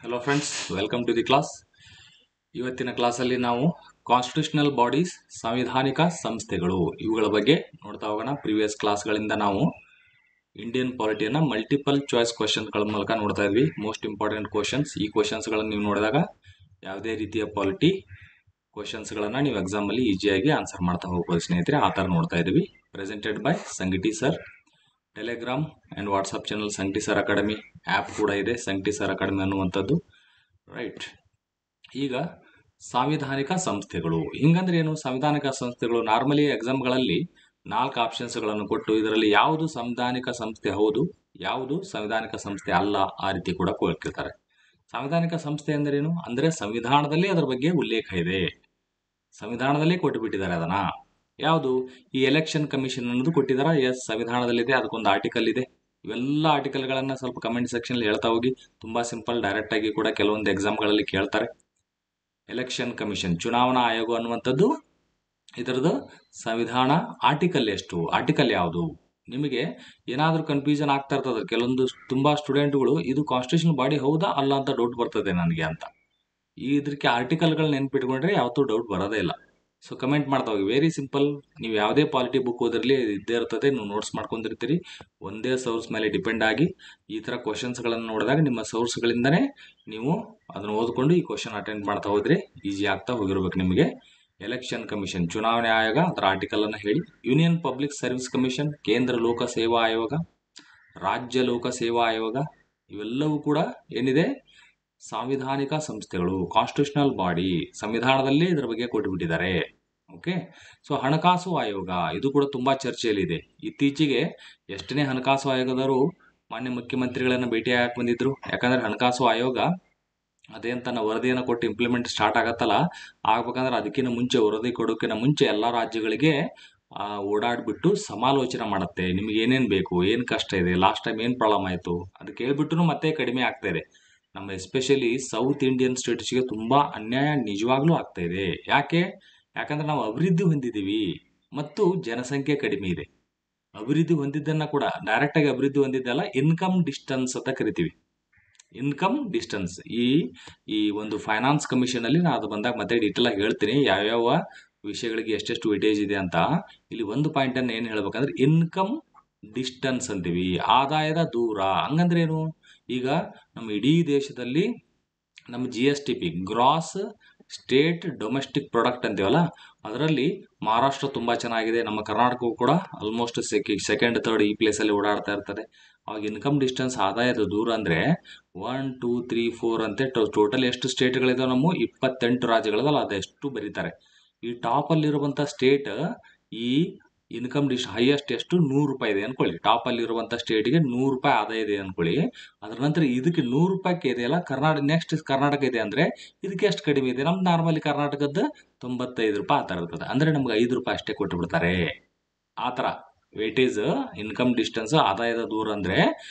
Hello friends, welcome to the class. ಇವತ್ತಿನ ಕ್ಲಾಸಲ್ಲಿ ನಾವು ಕಾನ್ಸ್ಟಿಟ್ಯೂಷನಲ್ ಬಾಡೀಸ್, ಸಾಂವಿಧಾನಿಕ ಸಂಸ್ಥೆಗಳು ಇವುಗಳ ಬಗ್ಗೆ ನೋಡ್ತಾ ಹೋಗೋಣ. ಪ್ರೀವಿಯಸ್ ಕ್ಲಾಸ್ಗಳಿಂದ ನಾವು ಇಂಡಿಯನ್ ಪಾಲಿಟಿಯನ್ನು ಮಲ್ಟಿಪಲ್ ಚಾಯ್ಸ್ ಕ್ವಶನ್ಗಳ ಮೂಲಕ ನೋಡ್ತಾ ಇದ್ವಿ. Most important questions. ಈ ಕ್ವಶನ್ಸ್ಗಳನ್ನು ನೀವು ನೋಡಿದಾಗ ಯಾವುದೇ ರೀತಿಯ ಪಾಲಿಟಿ ಕ್ವಶನ್ಸ್ಗಳನ್ನು ನೀವು ಎಕ್ಸಾಮಲ್ಲಿ ಈಸಿಯಾಗಿ ಆನ್ಸರ್ ಮಾಡ್ತಾ ಹೋಗ್ಬೋದು ಸ್ನೇಹಿತರೆ. ಆ ಥರ ನೋಡ್ತಾ ಇದ್ವಿ. Presented by Sangati sir. Telegram and WhatsApp channel Sangati sir academy app ಕೂಡ ಇದೆ, ಸಂಗಟಿ ಸರ್ ಅಕಾಡೆಮಿ ಅನ್ನುವಂಥದ್ದು. ರೈಟ್. ಈಗ ಸಾಂವಿಧಾನಿಕ ಸಂಸ್ಥೆಗಳು ಹಿಂಗಂದ್ರೆ ಏನು? ಸಾಂವಿಧಾನಿಕ ಸಂಸ್ಥೆಗಳು ನಾರ್ಮಲಿ ಎಕ್ಸಾಮ್ಗಳಲ್ಲಿ 4 ಆಪ್ಷನ್ಸ್ಗಳನ್ನು ಕೊಟ್ಟು ಇದರಲ್ಲಿ ಯಾವುದು ಸಂವಿಧಾನಿಕ ಸಂಸ್ಥೆ ಹೌದು, ಯಾವುದು ಸಂವಿಧಾನಿಕ ಸಂಸ್ಥೆ ಅಲ್ಲ, ಆ ರೀತಿ ಕೂಡ ಕೇಳ್ತಾರೆ. ಸಾಂವಿಧಾನಿಕ ಸಂಸ್ಥೆ ಅಂದ್ರೇನು ಅಂದ್ರೆ ಸಂವಿಧಾನದಲ್ಲಿ ಅದರ ಬಗ್ಗೆ ಉಲ್ಲೇಖ ಇದೆ, ಸಂವಿಧಾನದಲ್ಲೇ ಕೊಟ್ಟು ಬಿಟ್ಟಿದ್ದಾರೆ ಅದನ್ನ. ಯಾವುದು? ಈ ಎಲೆಕ್ಷನ್ ಕಮಿಷನ್ ಅನ್ನೋದು ಕೊಟ್ಟಿದ್ದಾರೆ. ಎಸ್, ಸಂವಿಧಾನದಲ್ಲಿದೆ, ಅದಕ್ಕೊಂದು ಆರ್ಟಿಕಲ್ ಇದೆ. ಇವೆಲ್ಲ ಆರ್ಟಿಕಲ್ಗಳನ್ನ ಸ್ವಲ್ಪ ಕಮೆಂಟ್ ಸೆಕ್ಷನ್ ಹೇಳ್ತಾ ಹೋಗಿ. ತುಂಬಾ ಸಿಂಪಲ್, ಡೈರೆಕ್ಟ್ ಆಗಿ ಕೂಡ ಕೆಲವೊಂದು ಎಕ್ಸಾಮ್ಗಳಲ್ಲಿ ಕೇಳ್ತಾರೆ. ಎಲೆಕ್ಷನ್ ಕಮಿಷನ್, ಚುನಾವಣಾ ಆಯೋಗ ಅನ್ನುವಂಥದ್ದು ಇದರದ್ದು ಸಂವಿಧಾನ ಆರ್ಟಿಕಲ್ ಎಷ್ಟು, ಆರ್ಟಿಕಲ್ ಯಾವುದು? ನಿಮಗೆ ಏನಾದರೂ ಕನ್ಫ್ಯೂಷನ್ ಆಗ್ತಾ ಇರ್ತದೆ. ಕೆಲವೊಂದು ತುಂಬಾ ಸ್ಟೂಡೆಂಟ್ಗಳು ಇದು ಕಾನ್ಸ್ಟಿಟ್ಯೂಷನ್ ಬಾಡಿ ಹೌದಾ ಅಲ್ಲ ಅಂತ ಡೌಟ್ ಬರ್ತದೆ ನನಗೆ ಅಂತ. ಇದಕ್ಕೆ ಆರ್ಟಿಕಲ್ಗಳು ನೆನ್ಪಿಟ್ಕೊಂಡ್ರೆ ಯಾವತ್ತೂ ಡೌಟ್ ಬರೋದೇ ಇಲ್ಲ. ಸೊ ಕಮೆಂಟ್ ಮಾಡ್ತಾ ಹೋಗಿ. Very simple. ನೀವು ಯಾವುದೇ ಪಾಲಿಟಿ ಬುಕ್ ಓದಿರಲಿ ಇದ್ದೇ ಇರ್ತದೆ, ನೀವು ನೋಟ್ಸ್ ಮಾಡ್ಕೊಂಡಿರ್ತೀರಿ. ಒಂದೇ ಸೋರ್ಸ್ ಮೇಲೆ ಡಿಪೆಂಡ್ ಆಗಿ ಈ ಥರ ಕ್ವಶನ್ಸ್ಗಳನ್ನು ನೋಡಿದಾಗ ನಿಮ್ಮ ಸೋರ್ಸ್ಗಳಿಂದನೇ ನೀವು ಅದನ್ನು ಓದ್ಕೊಂಡು ಈ ಕ್ವಶನ್ ಅಟೆಂಡ್ ಮಾಡ್ತಾ ಹೋದ್ರೆ ಈಸಿ ಆಗ್ತಾ ಹೋಗಿರ್ಬೇಕು ನಿಮಗೆ. ಎಲೆಕ್ಷನ್ ಕಮಿಷನ್, ಚುನಾವಣೆ ಆಯೋಗ, ಅದರ ಆರ್ಟಿಕಲ್ ಅನ್ನು ಹೇಳಿ. ಯೂನಿಯನ್ ಪಬ್ಲಿಕ್ ಸರ್ವಿಸ್ ಕಮಿಷನ್, ಕೇಂದ್ರ ಲೋಕ ಸೇವಾ ಆಯೋಗ, ರಾಜ್ಯ ಲೋಕ ಸೇವಾ ಆಯೋಗ, ಇವೆಲ್ಲವೂ ಕೂಡ ಏನಿದೆ ಸಾಂವಿಧಾನಿಕ ಸಂಸ್ಥೆಗಳು, ಕಾನ್ಸ್ಟಿಟ್ಯೂಷನಲ್ ಬಾಡಿ. ಸಂವಿಧಾನದಲ್ಲೇ ಇದರ ಬಗ್ಗೆ ಕೊಟ್ಟುಬಿಟ್ಟಿದ್ದಾರೆ. ಓಕೆ. ಸೊ ಹಣಕಾಸು ಆಯೋಗ, ಇದು ಕೂಡ ತುಂಬಾ ಚರ್ಚೆಯಲ್ಲಿದೆ. ಇತ್ತೀಚೆಗೆ ಎಷ್ಟನೇ ಹಣಕಾಸು ಆಯೋಗದವರು ಮಾನ್ಯ ಮುಖ್ಯಮಂತ್ರಿಗಳನ್ನ ಭೇಟಿ ಆಗಕ್ಕೆ ಬಂದಿದ್ರು. ಯಾಕಂದ್ರೆ ಹಣಕಾಸು ಆಯೋಗ ಅದೇನ್ ತನ್ನ ವರದಿಯನ್ನು ಕೊಟ್ಟು ಇಂಪ್ಲಿಮೆಂಟ್ ಸ್ಟಾರ್ಟ್ ಆಗತ್ತಲ್ಲ, ಆಗ್ಬೇಕಂದ್ರೆ ಅದಕ್ಕಿಂತ ಮುಂಚೆ, ವರದಿ ಕೊಡೋಕ್ಕಿಂತ ಮುಂಚೆ ಎಲ್ಲ ರಾಜ್ಯಗಳಿಗೆ ಓಡಾಡ್ಬಿಟ್ಟು ಸಮಾಲೋಚನೆ ಮಾಡುತ್ತೆ. ನಿಮ್ಗೆ ಏನೇನ್ ಬೇಕು, ಏನ್ ಕಷ್ಟ ಇದೆ, ಲಾಸ್ಟ್ ಟೈಮ್ ಏನ್ ಪ್ರಾಬ್ಲಮ್ ಆಯ್ತು, ಅದಕ್ಕೆ ಹೇಳ್ಬಿಟ್ಟು ಮತ್ತೆ ಕಡಿಮೆ ಆಗ್ತಾ ಇದೆ. ನಮ್ಮ ಎಸ್ಪೆಷಲಿ ಸೌತ್ ಇಂಡಿಯನ್ ಸ್ಟೇಟ್ಸ್ಗೆ ತುಂಬಾ ಅನ್ಯಾಯ ನಿಜವಾಗ್ಲೂ ಆಗ್ತಾ ಇದೆ. ಯಾಕಂದ್ರೆ ನಾವು ಅಭಿವೃದ್ಧಿ ಹೊಂದಿದ್ದೀವಿ ಮತ್ತು ಜನಸಂಖ್ಯೆ ಕಡಿಮೆ ಇದೆ. ಅಭಿವೃದ್ಧಿ ಹೊಂದಿದ್ದನ್ನ ಕೂಡ ಡೈರೆಕ್ಟ್ ಆಗಿ ಅಭಿವೃದ್ಧಿ ಹೊಂದಿದ್ದಲ್ಲ, ಇನ್ಕಮ್ ಡಿಸ್ಟನ್ಸ್ ಅಂತ ಕರಿತೀವಿ. ಇನ್ಕಮ್ ಡಿಸ್ಟನ್ಸ್ ಈ ಒಂದು ಫೈನಾನ್ಸ್ ಕಮಿಷನ್ ಅಲ್ಲಿ ನಾನು ಅದು ಬಂದಾಗ ಮತ್ತೆ ಡೀಟೇಲ್ ಆಗಿ ಹೇಳ್ತೀನಿ ಯಾವ್ಯಾವ ವಿಷಯಗಳಿಗೆ ಎಷ್ಟೆಷ್ಟು ವೇಟೇಜ್ ಇದೆ ಅಂತ. ಇಲ್ಲಿ ಒಂದು ಪಾಯಿಂಟ್ ಅನ್ನು ಏನ್ ಹೇಳ್ಬೇಕಂದ್ರೆ ಇನ್ಕಮ್ ಡಿಸ್ಟನ್ಸ್ ಅಂತೀವಿ, ಆದಾಯದ ದೂರ. ಹಂಗಂದ್ರೆ ಏನು? ಈಗ ನಮ್ಮ ಇಡೀ ದೇಶದಲ್ಲಿ ನಮ್ಮ GSTP, gross state domestic product ಅಂತೀವಲ್ಲ, ಅದರಲ್ಲಿ ಮಹಾರಾಷ್ಟ್ರ ತುಂಬಾ ಚೆನ್ನಾಗಿದೆ. ನಮ್ಮ ಕರ್ನಾಟಕವು ಕೂಡ ಆಲ್ಮೋಸ್ಟ್ ಸೆಕೆಂಡ್ ಥರ್ಡ್ ಈ ಪ್ಲೇಸ್ ಅಲ್ಲಿ ಓಡಾಡ್ತಾ ಇರ್ತದೆ. ಅವಾಗ ಇನ್ಕಮ್ ಡಿಸ್ಟೆನ್ಸ್, ಆದಾಯದ ದೂರ ಅಂದ್ರೆ 1 2 3 4 ಅಂತೆ ಟೋಟಲ್ ಎಷ್ಟು ಸ್ಟೇಟ್ಗಳಿದಾವೆ? ನಮ್ಮ 28 ರಾಜ್ಯಗಳದಲ್ಲ, ಅದೆಷ್ಟು ಬರೀತಾರೆ. ಈ ಟಾಪ್ ಅಲ್ಲಿರುವಂತ ಸ್ಟೇಟ್ ಈ ಇನ್ಕಮ್ ಹೈಯೆಸ್ಟ್ ಎಷ್ಟು? 100 ರೂಪಾಯಿ ಇದೆ ಅನ್ಕೊಳ್ಳಿ. ಟಾಪ್ ಅಲ್ಲಿರುವಂತ ಸ್ಟೇಟ್ಗೆ 100 ರೂಪಾಯಿ ಆದಾಯ ಇದೆ ಅನ್ಕೊಳ್ಳಿ. ಅದ್ರ ನಂತರ ಇದಕ್ಕೆ 100 ರೂಪಾಯಿಗೆ ಇದೆಯಲ್ಲ, ನೆಕ್ಸ್ಟ್ ಕರ್ನಾಟಕ ಇದೆ ಅಂದ್ರೆ ಇದಕ್ಕೆ ಎಷ್ಟು ಕಡಿಮೆ ಇದೆ? ನಮ್ದು ನಾರ್ಮಲಿ ಕರ್ನಾಟಕದ 95 ರೂಪಾಯಿ ಆ ಥರ ಇರ್ತದೆ. ಅಂದ್ರೆ ನಮ್ಗೆ 5 ರೂಪಾಯಿ ಅಷ್ಟೇ ಕೊಟ್ಟು ಬಿಡ್ತಾರೆ. ಆ ಥರ ವೇಟೇಜ್, ಇನ್ಕಮ್ ಡಿಸ್ಟೆನ್ಸ್, ಆದಾಯದ ದೂರ ಅಂದ್ರೆ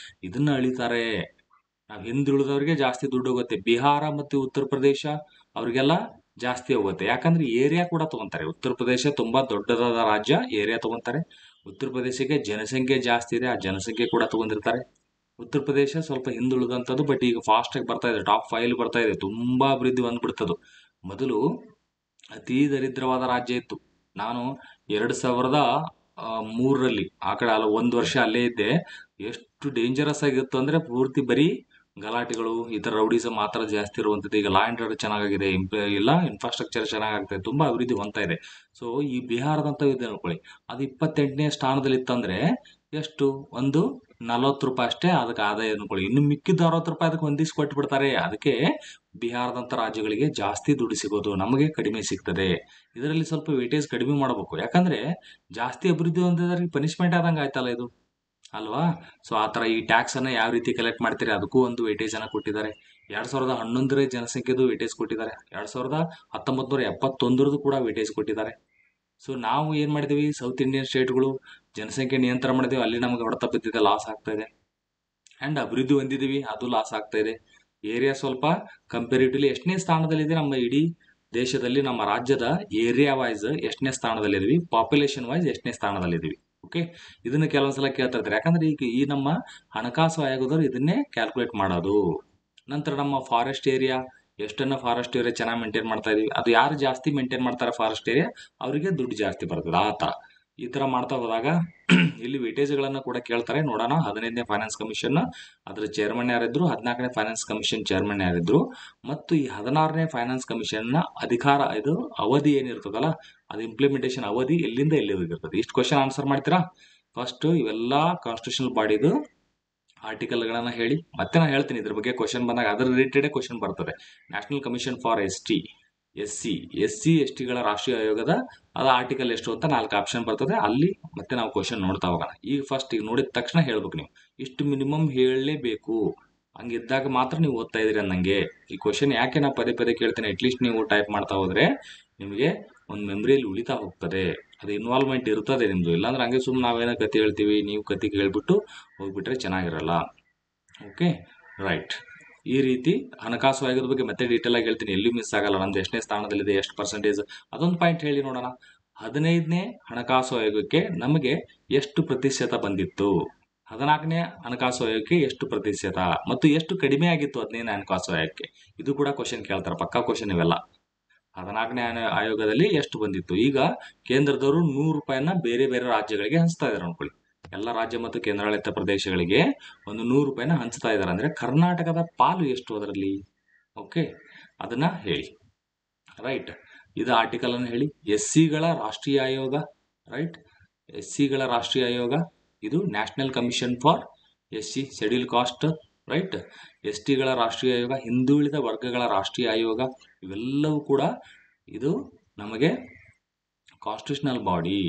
ಇದನ್ನ ಅಳಿತಾರೆ. ನಾವು ಹಿಂದುಳಿದವರಿಗೆ ಜಾಸ್ತಿ ದುಡ್ಡು ಹೋಗುತ್ತೆ. ಬಿಹಾರ ಮತ್ತು ಉತ್ತರ ಪ್ರದೇಶ ಅವ್ರಿಗೆಲ್ಲ ಜಾಸ್ತಿ ಹೋಗುತ್ತೆ. ಯಾಕಂದ್ರೆ ಏರಿಯಾ ಕೂಡ ತಗೊಂತಾರೆ. ಉತ್ತರ ಪ್ರದೇಶ ತುಂಬಾ ದೊಡ್ಡದಾದ ರಾಜ್ಯ, ಏರಿಯಾ ತಗೊಂತಾರೆ. ಉತ್ತರ ಪ್ರದೇಶಕ್ಕೆ ಜನಸಂಖ್ಯೆ ಜಾಸ್ತಿ ಇದೆ, ಆ ಜನಸಂಖ್ಯೆ ಕೂಡ ತಗೊಂಡಿರ್ತಾರೆ. ಉತ್ತರ ಪ್ರದೇಶ ಸ್ವಲ್ಪ ಹಿಂದುಳಿದಂಥದ್ದು, ಬಟ್ ಈಗ ಫಾಸ್ಟ್ ಆಗಿ ಬರ್ತಾ ಇದೆ, ಟಾಪ್ 5 ಬರ್ತಾ ಇದೆ. ತುಂಬಾ ಅಭಿವೃದ್ಧಿ ಹೊಂದ್ಬಿಡ್ತದು. ಮೊದಲು ಅತಿ ದರಿದ್ರವಾದ ರಾಜ್ಯ ಇತ್ತು. ನಾನು 2003ರಲ್ಲಿ ಆ ಕಡೆ ಅಲ್ಲ 1 ವರ್ಷ ಅಲ್ಲೇ ಇದ್ದೆ. ಎಷ್ಟು ಡೇಂಜರಸ್ ಆಗಿತ್ತು ಅಂದ್ರೆ ಪೂರ್ತಿ ಬರೀ ಗಲಾಟೆಗಳು, ಈ ತರ ರೌಡಿಸಮ್ ಮಾತ್ರ ಜಾಸ್ತಿ ಇರುವಂತದ್ದು. ಈಗ ಲಾ ಅಂಡ್ ಆರ್ಡರ್ ಚೆನ್ನಾಗಿದೆ, ಇಲ್ಲ ಇನ್ಫ್ರಾಸ್ಟ್ರಕ್ಚರ್ ಚೆನ್ನಾಗಾಗ್ತದೆ, ತುಂಬಾ ಅಭಿವೃದ್ಧಿ ಹೊಂದ್ತಾ ಇದೆ. ಸೊ ಈ ಬಿಹಾರದಂತ ಇದೆ ಅನ್ಕೊಳ್ಳಿ, ಅದು 28ನೇ ಸ್ಥಾನದಲ್ಲಿ ಇತ್ತಂದ್ರೆ ಎಷ್ಟು? ಒಂದು 40 ರೂಪಾಯಿ ಅಷ್ಟೇ ಅದಕ್ಕೆ ಆದಾಯ ಅನ್ಕೊಳ್ಳಿ. ಇನ್ನು ಮಿಕ್ಕಿದ 60 ರೂಪಾಯಿ ಅದಕ್ಕೆ ಹೊಂದಿಸಿ ಕೊಟ್ಟು ಬಿಡ್ತಾರೆ. ಅದಕ್ಕೆ ಬಿಹಾರದಂತ ರಾಜ್ಯಗಳಿಗೆ ಜಾಸ್ತಿ ದುಡ್ಡು ಸಿಗೋದು, ನಮಗೆ ಕಡಿಮೆ ಸಿಗ್ತದೆ. ಇದರಲ್ಲಿ ಸ್ವಲ್ಪ ವೇಟೇಜ್ ಕಡಿಮೆ ಮಾಡಬೇಕು. ಯಾಕಂದ್ರೆ ಜಾಸ್ತಿ ಅಭಿವೃದ್ಧಿ ಹೊಂದಿದವರಿಗೆ ಪನಿಷ್ಮೆಂಟ್ ಆದಂಗೆ ಆಯ್ತಲ್ಲ ಇದು, ಅಲ್ವಾ? ಸೊ ಆ ಥರ ಈ ಟ್ಯಾಕ್ಸ್ ಅನ್ನ ಯಾವ ರೀತಿ ಕಲೆಕ್ಟ್ ಮಾಡ್ತೀರಿ ಅದಕ್ಕೂ ಒಂದು ವೇಟೇಜ್ ಅನ್ನ ಕೊಟ್ಟಿದ್ದಾರೆ. 2011ರ ಜನಸಂಖ್ಯೆದು ವೇಟೇಜ್ ಕೊಟ್ಟಿದ್ದಾರೆ. 1971 ಕೂಡ ವೇಟೇಜ್ ಕೊಟ್ಟಿದ್ದಾರೆ. ಸೊ ನಾವು ಏನ್ ಮಾಡಿದೀವಿ, ಸೌತ್ ಇಂಡಿಯನ್ ಸ್ಟೇಟ್ಗಳು ಜನಸಂಖ್ಯೆ ನಿಯಂತ್ರಣ ಮಾಡಿದೀವಿ, ಅಲ್ಲಿ ನಮಗೆ ಹೊಡೆತ ಬಿದ್ದಿದೆ, ಲಾಸ್ ಆಗ್ತಾ ಇದೆ. ಅಂಡ್ ಅಭಿವೃದ್ಧಿ ಹೊಂದಿದೀವಿ, ಅದು ಲಾಸ್ ಆಗ್ತಾ ಇದೆ. ಏರಿಯಾ ಸ್ವಲ್ಪ ಕಂಪೇರಿಟಿವ್ಲಿ ಎಷ್ಟನೇ ಸ್ಥಾನದಲ್ಲಿದೆ ನಮ್ಮ ಇಡೀ ದೇಶದಲ್ಲಿ? ನಮ್ಮ ರಾಜ್ಯದ ಏರಿಯಾ ವೈಸ್ ಎಷ್ಟನೇ ಸ್ಥಾನದಲ್ಲಿದ್ದೀವಿ, ಪಾಪ್ಯುಲೇಷನ್ ವೈಸ್ ಎಷ್ಟನೇ ಸ್ಥಾನದಲ್ಲಿದ್ದೀವಿ? ಓಕೆ. ಇದನ್ನ ಕೆಲವೊಂದ್ಸಲ ಕೇಳ್ತಾ ಇರ್ತಾರೆ. ಯಾಕಂದ್ರೆ ಈಗ ಈ ನಮ್ಮ ಹಣಕಾಸು ಆಯೋಗದವರು ಇದನ್ನೇ ಕ್ಯಾಲ್ಕುಲೇಟ್ ಮಾಡೋದು. ನಂತರ ನಮ್ಮ ಫಾರೆಸ್ಟ್ ಏರಿಯಾ, ಎಷ್ಟನ್ನ ಫಾರೆಸ್ಟ್ ಏರಿಯಾ ಚೆನ್ನಾಗಿ ಮೇಂಟೈನ್ ಮಾಡ್ತಾ ಇದೀವಿ, ಅದು ಯಾರು ಜಾಸ್ತಿ ಮೇಂಟೈನ್ ಮಾಡ್ತಾರೆ ಫಾರೆಸ್ಟ್ ಏರಿಯಾ ಅವರಿಗೆ ದುಡ್ಡು ಜಾಸ್ತಿ ಬರ್ತದೆ. ಆ ಥರ ಈ ಥರ ಮಾಡ್ತಾ ಹೋದಾಗ ಇಲ್ಲಿ ವೇಟೇಜ್ಗಳನ್ನು ಕೂಡ ಕೇಳ್ತಾರೆ. ನೋಡೋಣ, 15ನೇ ಫೈನಾನ್ಸ್ ಕಮಿಷನ್ ಅದರ ಚೇರ್ಮನ್ ಯಾರಿದ್ರು, 14ನೇ ಫೈನಾನ್ಸ್ ಕಮಿಷನ್ ಚೇರ್ಮನ್ ಯಾರಿದ್ರು, ಮತ್ತು ಈ 16ನೇ ಫೈನಾನ್ಸ್ ಕಮಿಷನ್ನ ಅಧಿಕಾರ, ಇದು ಅವಧಿ ಏನಿರ್ತದಲ್ಲ, ಅದು ಇಂಪ್ಲಿಮೆಂಟೇಷನ್ ಅವಧಿ ಎಲ್ಲಿಂದ ಎಲ್ಲಿವರೆಗಿರ್ತದೆ. ಇಷ್ಟು ಕ್ವಶನ್ ಆನ್ಸರ್ ಮಾಡ್ತೀರಾ? ಫಸ್ಟ್ ಇವೆಲ್ಲ ಕಾನ್ಸ್ಟಿಟ್ಯೂಷನಲ್ ಬಾಡಿದು ಆರ್ಟಿಕಲ್ಗಳನ್ನ ಹೇಳಿ, ಮತ್ತೆ ನಾನು ಹೇಳ್ತೀನಿ ಇದ್ರ ಬಗ್ಗೆ ಕ್ವಶನ್ ಬಂದಾಗ ಅದರ ರಿಲೇಟೆಡ್ ಕ್ವಶನ್ ಬರ್ತದೆ. National commission for S C S ಟಿಗಳ ರಾಷ್ಟ್ರೀಯ ಆಯೋಗದ ಅದು ಆರ್ಟಿಕಲ್ ಎಷ್ಟು ಅಂತ 4 ಆಪ್ಷನ್ ಬರ್ತದೆ. ಅಲ್ಲಿ ಮತ್ತೆ ನಾವು ಕ್ವಶನ್ ನೋಡ್ತಾ ಹೋಗೋಣ. ಈಗ ಫಸ್ಟ್ ಈಗ ನೋಡಿದ ತಕ್ಷಣ ಹೇಳ್ಬೇಕು, ನೀವು ಇಷ್ಟು ಮಿನಿಮಮ್ ಹೇಳಲೇಬೇಕು. ಹಂಗಿದ್ದಾಗ ಮಾತ್ರ ನೀವು ಓದ್ತಾ ಇದ್ರಿ ಅನ್ನಂಗೆ. ಈ ಕ್ವಶನ್ ಯಾಕೆ ನಾ ಪದೇ ಪದೇ ಕೇಳ್ತೇನೆ, ಅಟ್ಲೀಸ್ಟ್ ನೀವು ಟೈಪ್ ಮಾಡ್ತಾ ಹೋದ್ರೆ ನಿಮಗೆ ಒಂದು ಮೆಮರಿಯಲ್ಲಿ ಉಳಿತಾ ಹೋಗ್ತದೆ, ಅದು ಇನ್ವಾಲ್ವ್ಮೆಂಟ್ ಇರ್ತದೆ ನಿಮ್ದು. ಇಲ್ಲಾಂದ್ರೆ ಹಂಗೆ ಸುಮ್ಮನೆ ನಾವೇನೋ ಕತೆ ಹೇಳ್ತೀವಿ, ನೀವು ಕತೆ ಕೇಳ್ಬಿಟ್ಟು ಹೋಗ್ಬಿಟ್ರೆ ಚೆನ್ನಾಗಿರಲ್ಲ. Okay, right. ಈ ರೀತಿ ಹಣಕಾಸು ಆಯೋಗದ ಬಗ್ಗೆ ಮತ್ತೆ ಡೀಟೇಲ್ ಆಗಿ ಹೇಳ್ತೀನಿ, ಎಲ್ಲಿ ಮಿಸ್ ಆಗಲ್ಲ. ನಮ್ದು ಎಷ್ಟನೇ ಸ್ಥಾನದಲ್ಲಿದೆ, ಎಷ್ಟು ಪರ್ಸೆಂಟೇಜ್, ಅದೊಂದು ಪಾಯಿಂಟ್ ಹೇಳಿ ನೋಡೋಣ. 15ನೇ ಹಣಕಾಸು ಆಯೋಗಕ್ಕೆ ನಮಗೆ ಎಷ್ಟು ಪ್ರತಿಶತ ಬಂದಿತ್ತು, 14ನೇ ಹಣಕಾಸು ಆಯೋಗಕ್ಕೆ ಎಷ್ಟು ಪ್ರತಿಶತ, ಮತ್ತು ಎಷ್ಟು ಕಡಿಮೆ ಆಗಿತ್ತು 15ನೇ ಹಣಕಾಸು ಆಯೋಗಕ್ಕೆ. ಇದು ಕೂಡ ಕ್ವಶನ್ ಕೇಳ್ತಾರೆ, ಪಕ್ಕಾ ಕ್ವಶನ್ ಇವೆಲ್ಲ. 14ನೇ ಆಯೋಗದಲ್ಲಿ ಎಷ್ಟು ಬಂದಿತ್ತು. ಈಗ ಕೇಂದ್ರದವರು 100 ರೂಪಾಯಿನ ಬೇರೆ ಬೇರೆ ರಾಜ್ಯಗಳಿಗೆ ಹಂಚ್ತಾ ಇದ್ದಾರೆ ಅನ್ಕೊಳ್ಳಿ. ಎಲ್ಲ ರಾಜ್ಯ ಮತ್ತು ಕೇಂದ್ರಾಡಳಿತ ಪ್ರದೇಶಗಳಿಗೆ ಒಂದು 100 ರೂಪಾಯಿನ ಹಂಚ್ತಾ ಇದ್ದಾರೆ. ಅಂದ್ರೆ ಕರ್ನಾಟಕದ ಪಾಲು ಎಷ್ಟು ಅದರಲ್ಲಿ? ಓಕೆ, ಅದನ್ನ ಹೇಳಿ. ರೈಟ್, ಇದು ಆರ್ಟಿಕಲ್ ಅನ್ನು ಹೇಳಿ. SCಗಳ ರಾಷ್ಟ್ರೀಯ ಆಯೋಗ, ರೈಟ್, SCಗಳ ರಾಷ್ಟ್ರೀಯ ಆಯೋಗ ಇದು national commission for SC schedule caste, right. STಗಳ ರಾಷ್ಟ್ರೀಯ ಆಯೋಗ ಹಿಂದುಳಿದ ವರ್ಗಗಳ ರಾಷ್ಟ್ರೀಯ ಆಯೋಗ. ಇವೆಲ್ಲವೂ ಕೂಡ ಇದು ನಮಗೆ ಕಾನ್ಸ್ಟಿಟ್ಯೂಷನಲ್ ಬಾಡಿ.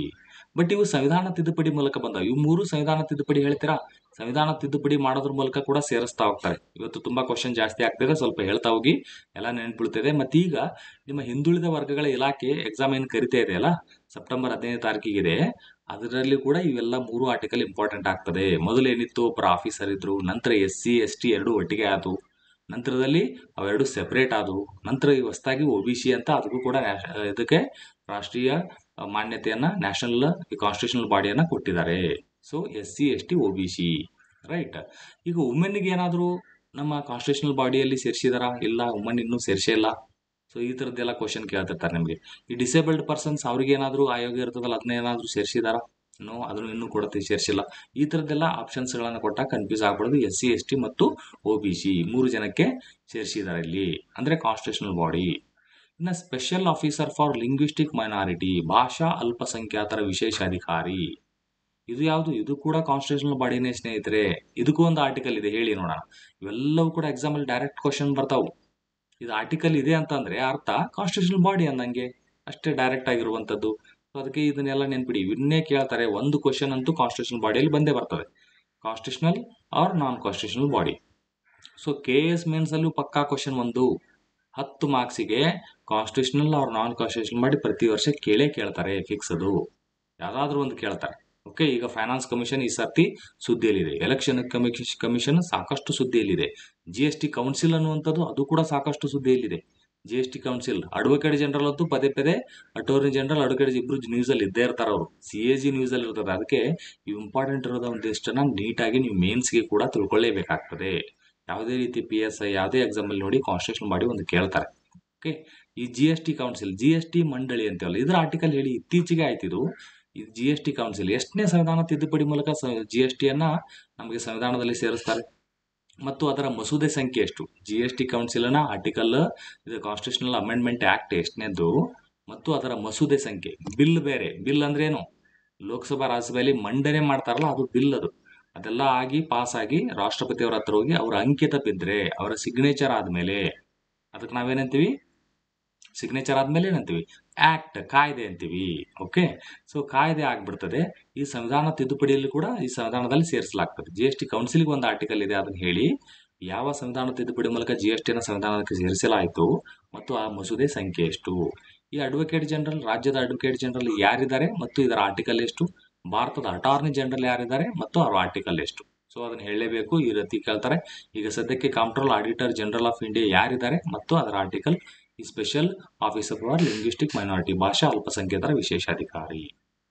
ಬಟ್ ಇವು ಸಂವಿಧಾನ ತಿದ್ದುಪಡಿ ಮೂಲಕ ಬಂದವು. ಇವು 3 ಸಂವಿಧಾನ ತಿದ್ದುಪಡಿ ಹೇಳ್ತೀರಾ, ಸಂವಿಧಾನ ತಿದ್ದುಪಡಿ ಮಾಡೋದ್ರ ಮೂಲಕ ಕೂಡ ಸೇರಿಸ್ತಾ ಹೋಗ್ತಾರೆ. ಇವತ್ತು ತುಂಬಾ ಕ್ವಶನ್ ಜಾಸ್ತಿ ಆಗ್ತಿದೆ, ಸ್ವಲ್ಪ ಹೇಳ್ತಾ ಹೋಗಿ ಎಲ್ಲ ನೆನ್ಪಿಡ್ತಿದೆ. ಮತ್ತೀಗ ನಿಮ್ಮ ಹಿಂದುಳಿದ ವರ್ಗಗಳ ಇಲಾಖೆ ಎಕ್ಸಾಮ್ ಏನು ಕರಿತಾ ಇದೆ ಅಲ್ಲ, ಸೆಪ್ಟೆಂಬರ್ 15ನೇ ತಾರೀಕಿಗಿದೆ, ಅದರಲ್ಲಿ ಕೂಡ ಇವೆಲ್ಲ 3 ಆರ್ಟಿಕಲ್ ಇಂಪಾರ್ಟೆಂಟ್ ಆಗ್ತದೆ. ಮೊದಲು ಏನಿತ್ತು, ಒಬ್ಬರ ಆಫೀಸರ್ ಇದ್ರು, ನಂತರ SC ST ಎರಡು ಒಟ್ಟಿಗೆ ಆದವು, ನಂತರದಲ್ಲಿ ಅವೆರಡು ಸೆಪರೇಟ್ ಆದವು, ನಂತರ ಈ ಹೊಸದಾಗಿ OBC ಅಂತ ಅದಕ್ಕೂ ಕೂಡ ಇದಕ್ಕೆ ರಾಷ್ಟ್ರೀಯ ಮಾನ್ಯತೆಯನ್ನ ನ್ಯಾಷನಲ್ ಕಾನ್ಸ್ಟಿಟ್ಯೂಷನಲ್ ಬಾಡಿಯನ್ನ ಕೊಟ್ಟಿದ್ದಾರೆ. So SC ST OBC, right. ಈಗ ವುಮೆನ್ಗೆ ಏನಾದರೂ ನಮ್ಮ ಕಾನ್ಸ್ಟಿಟ್ಯೂಷನಲ್ ಬಾಡಿಯಲ್ಲಿ ಸೇರಿಸಿದಾರಾ? ಇಲ್ಲ, ವುಮೆನ್ ಇನ್ನೂ ಸೇರಿಸೇ ಇಲ್ಲ. ಸೊ ಈ ಥರದ್ದೆಲ್ಲ ಕ್ವಶನ್ ಕೇಳ್ತಿರ್ತಾರೆ ನಿಮಗೆ. ಈ ಡಿಸೇಬಲ್ಡ್ ಪರ್ಸನ್ಸ್ ಅವ್ರಿಗೆ ಏನಾದರೂ ಆಯೋಗ ಇರ್ತದಲ್ಲ, ಅದನ್ನೇನಾದರೂ ಸೇರಿಸಿದಾರಾ? ನೋ, ಅದನ್ನು ಇನ್ನೂ ಕೂಡ ಸೇರಿಸಿಲ್ಲ. ಈ ಥರದ್ದೆಲ್ಲ ಆಪ್ಷನ್ಸ್ಗಳನ್ನು ಕೊಟ್ಟಾಗ ಕನ್ಫ್ಯೂಸ್ ಆಗ್ಬಾರ್ದು. SC ST ಮತ್ತು OBC 3 ಜನಕ್ಕೆ ಸೇರಿಸಿದ್ದಾರೆ ಇಲ್ಲಿ, ಅಂದ್ರೆ ಕಾನ್ಸ್ಟಿಟ್ಯೂಷನಲ್ ಬಾಡಿ. ಇನ್ನು special officer for linguistic minority, ಭಾಷಾ ಅಲ್ಪಸಂಖ್ಯಾತರ ವಿಶೇಷಾಧಿಕಾರಿ, ಇದು ಯಾವುದು? ಇದು ಕೂಡ ಕಾನ್ಸ್ಟಿಟ್ಯೂಷನಲ್ ಬಾಡಿನೇ ಸ್ನೇಹಿತರೆ. ಇದಕ್ಕೂ ಒಂದು ಆರ್ಟಿಕಲ್ ಇದೆ, ಹೇಳಿ ನೋಡೋಣ. ಇವೆಲ್ಲವೂ ಕೂಡ ಎಕ್ಸಾಮ್ ಅಲ್ಲಿ ಡೈರೆಕ್ಟ್ ಕ್ವಶನ್ ಬರ್ತಾವು. ಇದು ಆರ್ಟಿಕಲ್ ಇದೆ ಅಂತಂದ್ರೆ ಅರ್ಥ ಕಾನ್ಸ್ಟಿಟ್ಯೂಷನಲ್ ಬಾಡಿ ಅಂದಂಗೆ, ಅಷ್ಟೇ ಡೈರೆಕ್ಟ್ ಆಗಿರುವಂತದ್ದು. ಅದಕ್ಕೆ ಇದನ್ನೆಲ್ಲ ನೆನ್ಪಿಡಿ. ಇವನ್ನೇ ಕೇಳ್ತಾರೆ, ಒಂದು ಕ್ವಶನ್ ಅಂತೂ ಕಾನ್ಸ್ಟಿಟ್ಯೂಷನಲ್ ಬಾಡಿಯಲ್ಲಿ ಬಂದೇ ಬರ್ತದೆ, constitutional or non constitutional body. So KS mains ಅಲ್ಲೂ ಪಕ್ಕಾ ಕ್ವಶನ್ ಒಂದು 10 ಮಾರ್ಕ್ಸಿಗೆ constitutional or non constitutional body ಪ್ರತಿ ವರ್ಷ ಕೇಳ್ತಾರೆ, ಫಿಕ್ಸ್. ಅದು ಯಾವ್ದಾದ್ರು ಒಂದು ಕೇಳ್ತಾರೆ. ಓಕೆ, ಈಗ ಫೈನಾನ್ಸ್ ಕಮಿಷನ್ ಈ ಸರ್ತಿ ಸುದ್ದಿಯಲ್ಲಿದೆ, ಎಲೆಕ್ಷನ್ ಕಮಿಷನ್ ಸಾಕಷ್ಟು ಸುದ್ದಿಯಲ್ಲಿದೆ, GST ಕೌನ್ಸಿಲ್ ಅನ್ನುವಂಥದ್ದು ಅದು ಕೂಡ ಸಾಕಷ್ಟು ಸುದ್ದಿಯಲ್ಲಿದೆ. GST ಕೌನ್ಸಿಲ್, ಅಡ್ವೊಕೇಟ್ ಜನರಲ್ ಅಂತೂ ಪದೇ ಪದೇ ಅಟೋರ್ನಿ ಜನರಲ್, ಅಡ್ವೊಕೇಟ್ ಇಬ್ರು ನ್ಯೂಸ್ ಅಲ್ಲಿ ಇದ್ದೇ ಇರ್ತಾರೆ. ಅವರು CAG ನ್ಯೂಸ್ ಅಲ್ಲಿ ಇರ್ತದೆ. ಅದಕ್ಕೆ ಇಂಪಾರ್ಟೆಂಟ್ ಇರೋದ ಒಂದಿಷ್ಟನ್ನ ನೀಟಾಗಿ ನೀವು ಮೇನ್ಸ್ಗೆ ಕೂಡ ತಿಳ್ಕೊಳ್ಳೇಬೇಕಾಗ್ತದೆ. ಯಾವುದೇ ರೀತಿ PSI ಯಾವುದೇ ಎಕ್ಸಾಮ್ ಅಲ್ಲಿ ನೋಡಿ ಕಾನ್ಸ್ಟಿಟ್ಯೂಷನ್ ಬಾಡಿ ಒಂದು ಕೇಳ್ತಾರೆ. ಓಕೆ, ಈ GST ಕೌನ್ಸಿಲ್, GST ಮಂಡಳಿ ಅಂತೀವಲ್ಲ, ಇದರ ಆರ್ಟಿಕಲ್ ಹೇಳಿ. ಇತ್ತೀಚೆಗೆ ಆಯ್ತಿದು. ಈ GST ಕೌನ್ಸಿಲ್ ಎಷ್ಟನೇ ಸಂವಿಧಾನ ತಿದ್ದುಪಡಿ ಮೂಲಕ GST ಅನ್ನ ನಮಗೆ ಸಂವಿಧಾನದಲ್ಲಿ ಸೇರಿಸ್ತಾರೆ, ಮತ್ತು ಅದರ ಮಸೂದೆ ಸಂಖ್ಯೆ ಎಷ್ಟು? GST ಕೌನ್ಸಿಲ್ನ ಆರ್ಟಿಕಲ್, ಇದು ಕಾನ್ಸ್ಟಿಟ್ಯೂಷನಲ್ ಅಮೆಂಡ್ಮೆಂಟ್ ಆಕ್ಟ್ ಎಷ್ಟನೇದು, ಮತ್ತು ಅದರ ಮಸೂದೆ ಸಂಖ್ಯೆ. ಬಿಲ್ ಬೇರೆ, ಬಿಲ್ ಅಂದ್ರೆ ಏನು? ಲೋಕಸಭಾ ರಾಜ್ಯಸಭೆಯಲ್ಲಿ ಮಂಡನೆ ಮಾಡ್ತಾರಲ್ಲ, ಅದು ಬಿಲ್. ಅದೆಲ್ಲ ಆಗಿ ಪಾಸ್ ಆಗಿ ರಾಷ್ಟ್ರಪತಿ ಅವರ ಹತ್ರ ಹೋಗಿ ಅವರ ಅಂಕಿತ ಬಿದ್ದರೆ, ಅವರ ಸಿಗ್ನೇಚರ್ ಆದ್ಮೇಲೆ, ಅದಕ್ಕೆ ನಾವೇನಂತೀವಿ? ಸಿಗ್ನೇಚರ್ ಆದ್ಮೇಲೆ ಏನಂತೀವಿ? ಆಕ್ಟ್, ಕಾಯ್ದೆ ಅಂತೀವಿ. ಓಕೆ, ಸೊ ಕಾಯ್ದೆ ಆಗ್ಬಿಡ್ತದೆ. ಈ ಸಂವಿಧಾನ ತಿದ್ದುಪಡಿಯಲ್ಲಿ ಕೂಡ ಈ ಸಂವಿಧಾನದಲ್ಲಿ ಸೇರಿಸಲಾಗ್ತದೆ. GST ಕೌನ್ಸಿಲ್ಗೆ ಒಂದು ಆರ್ಟಿಕಲ್ ಇದೆ, ಅದನ್ನ ಹೇಳಿ. ಯಾವ ಸಂವಿಧಾನ ತಿದ್ದುಪಡಿ ಮೂಲಕ GST ನ ಸಂವಿಧಾನಕ್ಕೆ ಸೇರಿಸಲಾಯಿತು ಮತ್ತು ಆ ಮಸೂದೆ ಸಂಖ್ಯೆ ಎಷ್ಟು? ಈ ಅಡ್ವೊಕೇಟ್ ಜನರಲ್, ರಾಜ್ಯದ ಅಡ್ವೊಕೇಟ್ ಜನರಲ್ ಯಾರಿದ್ದಾರೆ ಮತ್ತು ಇದರ ಆರ್ಟಿಕಲ್ ಎಷ್ಟು? ಭಾರತದ ಅಟಾರ್ನಿ ಜನರಲ್ ಯಾರಿದ್ದಾರೆ ಮತ್ತು ಅವರ ಆರ್ಟಿಕಲ್ ಎಷ್ಟು? ಸೊ ಅದನ್ನ ಹೇಳಲೇಬೇಕು. ಈ ರೀತಿ ಕೇಳ್ತಾರೆ. ಈಗ ಸದ್ಯಕ್ಕೆ ಕಾಂಪ್ಟ್ರೋಲ್ ಆಡಿಟರ್ ಜನರಲ್ ಆಫ್ ಇಂಡಿಯಾ ಯಾರಿದ್ದಾರೆ ಮತ್ತು ಅದರ ಆರ್ಟಿಕಲ್. ಈ special officer for linguistic minority, ಭಾಷಾ ಅಲ್ಪಸಂಖ್ಯಾತರ ವಿಶೇಷಾಧಿಕಾರಿ.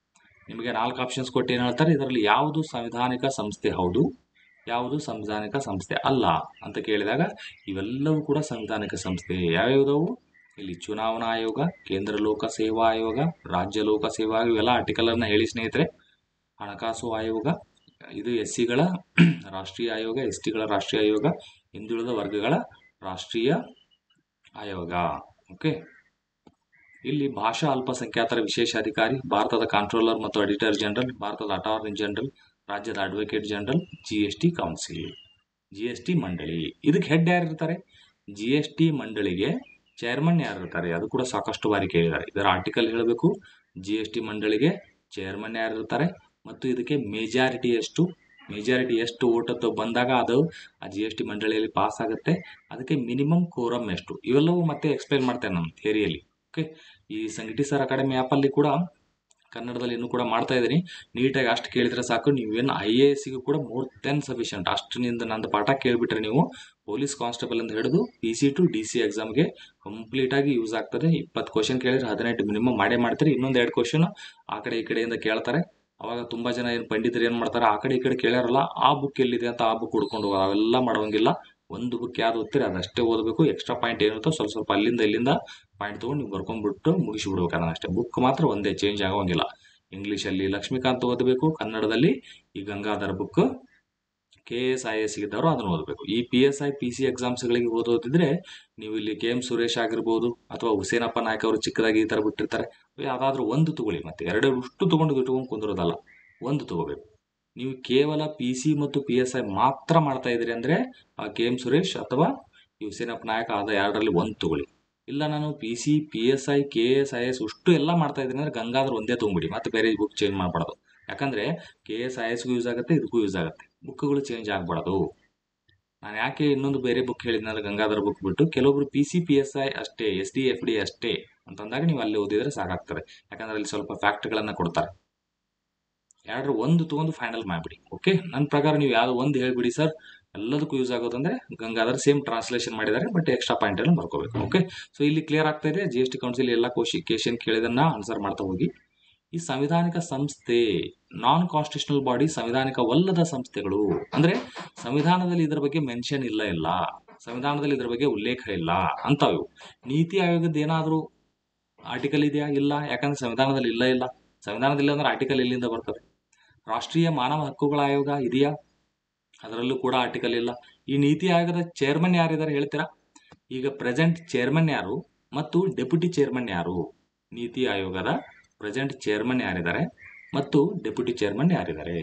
ನಿಮಗೆ 4 ಆಪ್ಷನ್ಸ್ ಕೊಟ್ಟು ಏನ್ ಹೇಳ್ತಾರೆ, ಇದರಲ್ಲಿ ಯಾವುದು ಸಂವಿಧಾನಿಕ ಸಂಸ್ಥೆ ಹೌದು, ಯಾವುದು ಸಂವಿಧಾನಿಕ ಸಂಸ್ಥೆ ಅಲ್ಲ ಅಂತ ಕೇಳಿದಾಗ ಇವೆಲ್ಲವೂ ಕೂಡ ಸಂವಿಧಾನಿಕ ಸಂಸ್ಥೆ. ಯಾವ್ಯಾವುದವು? ಇಲ್ಲಿ ಚುನಾವಣಾ ಆಯೋಗ, ಕೇಂದ್ರ ಲೋಕ ಸೇವಾ ಆಯೋಗ, ರಾಜ್ಯ ಲೋಕ ಸೇವಾ ಆಯೋಗ, ಇವೆಲ್ಲ ಆರ್ಟಿಕಲ್ ಅನ್ನ ಹೇಳಿ ಸ್ನೇಹಿತರೆ. ಹಣಕಾಸು ಆಯೋಗ, ಇದು ಎಸ್ಸಿಗಳ ರಾಷ್ಟ್ರೀಯ ಆಯೋಗ, ಎಸ್ಟಿಗಳ ರಾಷ್ಟ್ರೀಯ ಆಯೋಗ, ಹಿಂದುಳಿದ ವರ್ಗಗಳ ರಾಷ್ಟ್ರೀಯ ಆಯೋಗ. ಓಕೆ, ಇಲ್ಲಿ ಭಾಷಾ ಅಲ್ಪಸಂಖ್ಯಾತರ ವಿಶೇಷ ಅಧಿಕಾರಿ, ಭಾರತದ ಕಾಂಟ್ರೋಲರ್ ಮತ್ತು ಆಡಿಟರ್ ಜನರಲ್, ಭಾರತದ ಅಟಾರ್ನಿ ಜನರಲ್, ರಾಜ್ಯದ advocate general, GST council, GST ಮಂಡಳಿ. ಇದಕ್ಕೆ ಹೆಡ್ ಯಾರು ಇರ್ತಾರೆ? ಜಿಎಸ್ಟಿ ಮಂಡಳಿಗೆ ಚೇರ್ಮನ್ ಯಾರು ಇರ್ತಾರೆ? ಅದು ಕೂಡ ಸಾಕಷ್ಟು ಬಾರಿ ಕೇಳಿದ್ದಾರೆ. ಇದರ ಆರ್ಟಿಕಲ್ ಹೇಳಬೇಕು. ಜಿಎಸ್ಟಿ ಮಂಡಳಿಗೆ ಚೇರ್ಮನ್ ಯಾರು ಇರ್ತಾರೆ ಮತ್ತು ಇದಕ್ಕೆ ಮೆಜಾರಿಟಿ ಎಷ್ಟು ಓಟ್ ಬಂದಾಗ ಅದು ಆ ಜಿಎಸ್ಟಿ ಮಂಡಳಿಯಲ್ಲಿ ಪಾಸ್ ಆಗುತ್ತೆ. ಅದಕ್ಕೆ ಮಿನಿಮಮ್ ಕೋರಮ್ ಎಷ್ಟು, ಇವೆಲ್ಲವೂ ಮತ್ತೆ ಎಕ್ಸ್ಪ್ಲೈನ್ ಮಾಡ್ತೇನೆ ನಮ್ಮ ಥಿಯರಿಯಲ್ಲಿ. ಓಕೆ, ಈ ಸಂಘಟಿ ಸರ್ ಅಕಾಡೆಮಿ ಆ್ಯಪಲ್ಲಿ ಕೂಡ ಕನ್ನಡದಲ್ಲಿ ಇನ್ನೂ ಕೂಡ ಮಾಡ್ತಾ ಇದ್ದೀನಿ. ನೀಟಾಗಿ ಅಷ್ಟು ಕೇಳಿದ್ರೆ ಸಾಕು. ನೀವೇನು IAS ಕೂಡ ಮೋರ್ ದೆನ್ ಸಫಿಷಿಯಂಟ್. ಅಷ್ಟರಿಂದ ನಂದು ಪಾಠ ಕೇಳಿಬಿಟ್ರೆ ನೀವು ಪೊಲೀಸ್ ಕಾನ್ಸ್ಟೇಬಲ್ ಅಂತ ಹಿಡಿದು PC to DC ಎಕ್ಸಾಮ್ಗೆ ಕಂಪ್ಲೀಟಾಗಿ ಯೂಸ್ ಆಗ್ತದೆ. 20 ಕ್ವಶನ್ ಕೇಳಿದ್ರೆ 18 ಮಿನಿಮಮ್ ಮಾಡೇ ಮಾಡ್ತಾರೆ. ಇನ್ನೊಂದು 2 ಕ್ವಶನ್ ಆ ಕಡೆ ಈ ಕಡೆಯಿಂದ ಕೇಳ್ತಾರೆ. ಅವಾಗ ತುಂಬ ಜನ ಏನು ಪಂಡಿತರು ಏನು ಮಾಡ್ತಾರೆ, ಆ ಕಡೆ ಈ ಕಡೆ ಕೇಳ್ಯಾರಲ್ಲ, ಆ ಬುಕ್ ಎಲ್ಲಿದೆ ಅಂತ ಆ ಬುಕ್ ಹುಡ್ಕೊಂಡು ಹೋಗೋದು. ಅವೆಲ್ಲ ಮಾಡೋಂಗಿಲ್ಲ. ಒಂದು ಬುಕ್ ಯಾವ್ದು ಓದ್ತೀರಿ ಅದಷ್ಟೇ ಓದಬೇಕು. ಎಕ್ಸ್ಟ್ರಾ ಪಾಯಿಂಟ್ ಏನಿರುತ್ತೋ ಸ್ವಲ್ಪ ಸ್ವಲ್ಪ ಅಲ್ಲಿಂದ ಇಲ್ಲಿಂದ ಪಾಯಿಂಟ್ ತೊಗೊಂಡು ನೀವು ಬರ್ಕೊಂಡ್ಬಿಟ್ಟು ಮುಗಿಸಿಬಿಡ್ಬೇಕು. ಅದನ್ನ ಅಷ್ಟೇ. ಬುಕ್ ಮಾತ್ರ ಒಂದೇ, ಚೇಂಜ್ ಆಗೋಂಗಿಲ್ಲ. ಇಂಗ್ಲೀಷಲ್ಲಿ ಲಕ್ಷ್ಮೀಕಾಂತ್ ಓದಬೇಕು, ಕನ್ನಡದಲ್ಲಿ ಈ ಗಂಗಾಧರ್ ಬುಕ್. KS IAS ಇದ್ದವರು ಅದನ್ನು ಓದಬೇಕು. ಈ PSI PC ಎಕ್ಸಾಮ್ಸ್ಗಳಿಗೆ ಓದೋದಿದ್ರೆ ನೀವು ಇಲ್ಲಿ KM ಸುರೇಶ್ ಆಗಿರ್ಬೋದು ಅಥವಾ ಹುಸೇನಪ್ಪ ನಾಯ್ಕ ಅವರು ಚಿಕ್ಕದಾಗಿ ಈ ಥರ ಬಿಟ್ಟಿರ್ತಾರೆ. ಯಾವುದಾದ್ರೂ ಒಂದು ತಗೊಳ್ಳಿ. ಮತ್ತೆ ಎರಡಷ್ಟು ಇಟ್ಕೊಂಡು ಕುಂದಿರೋದಲ್ಲ, ಒಂದು ತಗೋಬೇಕು. ನೀವು ಕೇವಲ PC ಮತ್ತು PSI ಮಾತ್ರ ಮಾಡ್ತಾ ಇದ್ದೀರಿ ಅಂದರೆ KM ಸುರೇಶ್ ಅಥವಾ ಹುಸೇನಪ್ಪ ನಾಯಕ ಆದ ಎರಡರಲ್ಲಿ ಒಂದು ತಗೊಳ್ಳಿ. ಇಲ್ಲ ನಾನು PC PSI KS IAS ಅಷ್ಟು ಎಲ್ಲ ಮಾಡ್ತಾ ಇದ್ದೀನಿ ಅಂದರೆ ಗಂಗಾಧರ್ ಒಂದೇ ತೊಗೊಂಬಿಡಿ. ಮತ್ತೆ ಬೇರೆ ಬುಕ್ ಚೇಂಜ್ ಮಾಡಬಾರ್ದು. ಯಾಕಂದರೆ KS IASಗೂ ಯೂಸ್ ಆಗುತ್ತೆ, ಇದಕ್ಕೂ ಯೂಸ್ ಆಗುತ್ತೆ. ಬುಕ್ಗಳು ಚೇಂಜ್ ಆಗಬಾರ್ದು. ನಾನು ಯಾಕೆ ಇನ್ನೊಂದು ಬೇರೆ ಬುಕ್ ಹೇಳಿದ್ನಂದ್ರೆ ಗಂಗಾಧರ್ ಬುಕ್ ಬಿಟ್ಟು ಕೆಲವೊಬ್ರು PC PSI ಅಷ್ಟೇ, SD FD ಅಷ್ಟೇ ಅಂತಂದಾಗ ನೀವು ಅಲ್ಲಿ ಓದಿದ್ರೆ ಸಾಕಾಗ್ತದೆ. ಯಾಕಂದ್ರೆ ಅಲ್ಲಿ ಸ್ವಲ್ಪ ಫ್ಯಾಕ್ಟ್ಗಳನ್ನು ಕೊಡ್ತಾರೆ. ಎರಡರ ಒಂದು ತೊಗೊಂಡು ಫೈನಲ್ ಮಾಡಿಬಿಡಿ. ಓಕೆ, ನನ್ನ ಪ್ರಕಾರ ನೀವು ಯಾವುದೋ ಒಂದು ಹೇಳಿಬಿಡಿ ಸರ್, ಎಲ್ಲದಕ್ಕೂ ಯೂಸ್ ಆಗೋದಂದ್ರೆ ಗಂಗಾಧರ್ ಸೇಮ್ ಟ್ರಾನ್ಸ್ಲೇಷನ್ ಮಾಡಿದ್ದಾರೆ, ಬಟ್ ಎಕ್ಸ್ಟ್ರಾ ಪಾಯಿಂಟ್ ಎಲ್ಲ ಬರ್ಕೋಬೇಕು. ಓಕೆ, ಸೊ ಇಲ್ಲಿ ಕ್ಲಿಯರ್ ಆಗ್ತಾ ಇದೆ. GST ಕೌನ್ಸಿಲ್ ಎಲ್ಲ ಕ್ವಶನ್ ಕೇಳಿದನ್ನ ಆನ್ಸರ್ ಮಾಡ್ತಾ ಹೋಗಿ. ಈ ಸಂವಿಧಾನಿಕ ಸಂಸ್ಥೆ, ನಾನ್ ಕಾನ್ಸ್ಟಿಟ್ಯೂಷನಲ್ ಬಾಡಿ, ಸಂವಿಧಾನಿಕವಲ್ಲದ ಸಂಸ್ಥೆಗಳು ಅಂದ್ರೆ ಸಂವಿಧಾನದಲ್ಲಿ ಇದರ ಬಗ್ಗೆ ಮೆನ್ಷನ್ ಇಲ್ಲ, ಸಂವಿಧಾನದಲ್ಲಿ ಇದರ ಬಗ್ಗೆ ಉಲ್ಲೇಖ ಇಲ್ಲ ಅಂತವು. ನೀತಿ ಆಯೋಗದ ಏನಾದರೂ ಆರ್ಟಿಕಲ್ ಇದೆಯಾ? ಇಲ್ಲ. ಯಾಕಂದ್ರೆ ಸಂವಿಧಾನದಲ್ಲಿ ಇಲ್ಲ. ಸಂವಿಧಾನದಲ್ಲಿ ಅಂದ್ರೆ ಆರ್ಟಿಕಲ್ ಎಲ್ಲಿಂದ ಬರ್ತದೆ? ರಾಷ್ಟ್ರೀಯ ಮಾನವ ಹಕ್ಕುಗಳ ಆಯೋಗ ಇದೆಯಾ? ಅದರಲ್ಲೂ ಕೂಡ ಆರ್ಟಿಕಲ್ ಇಲ್ಲ. ಈ ನೀತಿ ಆಯೋಗದ ಚೇರ್ಮನ್ ಯಾರಿದ್ದಾರೆ ಹೇಳ್ತೀರಾ? ಈಗ ಪ್ರೆಸೆಂಟ್ ಚೇರ್ಮನ್ ಯಾರು ಮತ್ತು ಡೆಪ್ಯೂಟಿ ಚೇರ್ಮನ್ ಯಾರು? ನೀತಿ ಆಯೋಗದ ಪ್ರೆಸೆಂಟ್ ಚೇರ್ಮನ್ ಯಾರಿದ್ದಾರೆ ಮತ್ತು ಡೆಪ್ಯೂಟಿ ಚೇರ್ಮನ್ ಯಾರಿದ್ದಾರೆ?